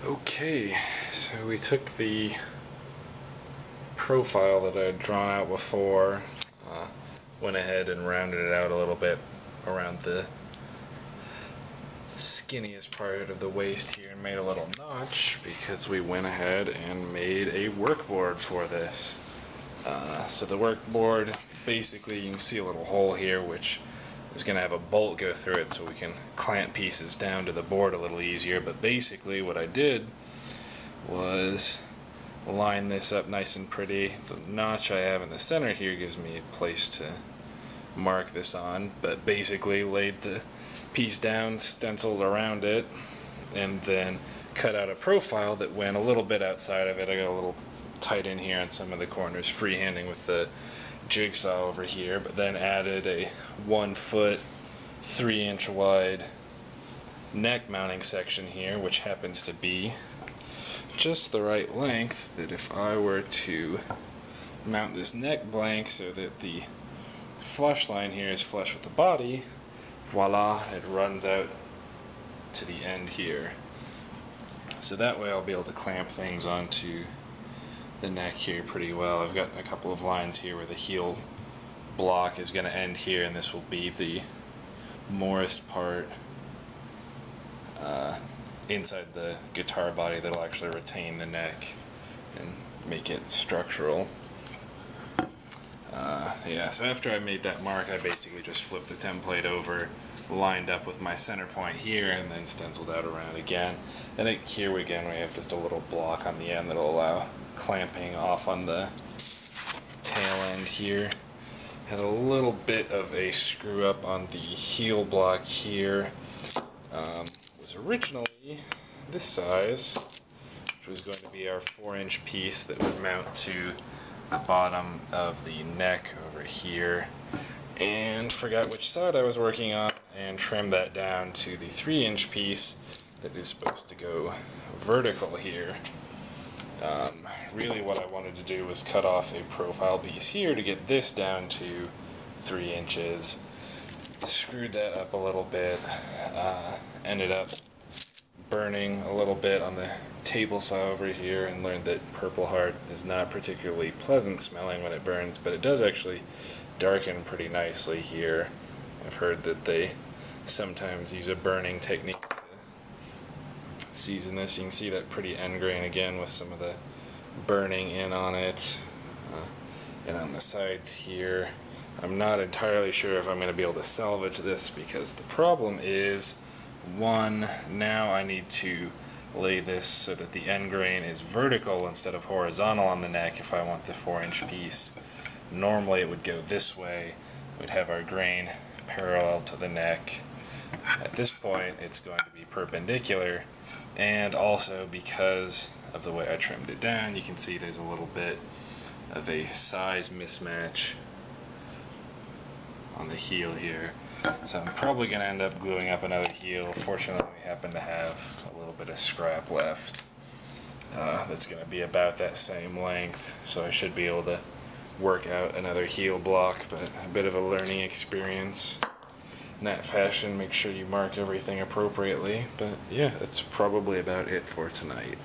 Okay, so we took the profile that I had drawn out before, went ahead and rounded it out a little bit around the skinniest part of the waist here and made a little notch because we went ahead and made a workboard for this. So the workboard, basically you can see a little hole here which is going to have a bolt go through it so we can clamp pieces down to the board a little easier, but basically what I did was line this up nice and pretty. The notch I have in the center here gives me a place to mark this on, but basically laid the piece down, stenciled around it, and then cut out a profile that went a little bit outside of it. I got a little tight in here on some of the corners, freehanding with the jigsaw over here, but then added a 1 foot 3 inch wide neck mounting section here, which happens to be just the right length that if I were to mount this neck blank so that the flush line here is flush with the body, voila, it runs out to the end here. So that way I'll be able to clamp things onto the neck here pretty well. I've got a couple of lines here where the heel block is going to end here, and this will be the Morris part inside the guitar body that'll actually retain the neck and make it structural. Yeah, so after I made that mark, I basically just flipped the template over, lined up with my center point here, and then stenciled out around again. And here again we have just a little block on the end that'll allow clamping off on the tail end here. Had a little bit of a screw up on the heel block here. Was originally this size, which was going to be our 4-inch piece that would mount to the bottom of the neck over here, and forgot which side I was working on and trimmed that down to the 3-inch piece that is supposed to go vertical here. Really what I wanted to do was cut off a profile piece here to get this down to 3 inches. Screwed that up a little bit, ended up burning a little bit on the table saw over here, and learned that Purple Heart is not particularly pleasant smelling when it burns, but it does actually darken pretty nicely here. I've heard that they sometimes use a burning technique to season this. You can see that pretty end grain again with some of the burning in on it, and on the sides here. I'm not entirely sure if I'm going to be able to salvage this because the problem is, one, now I need to lay this so that the end grain is vertical instead of horizontal on the neck if I want the 4-inch piece. Normally it would go this way. We'd have our grain parallel to the neck. At this point it's going to be perpendicular, and also because of the way I trimmed it down, you can see there's a little bit of a size mismatch on the heel here. So I'm probably going to end up gluing up another heel. Fortunately, we happen to have a little bit of scrap left that's going to be about that same length, so I should be able to work out another heel block, but a bit of a learning experience. In that fashion, make sure you mark everything appropriately, but yeah, that's probably about it for tonight.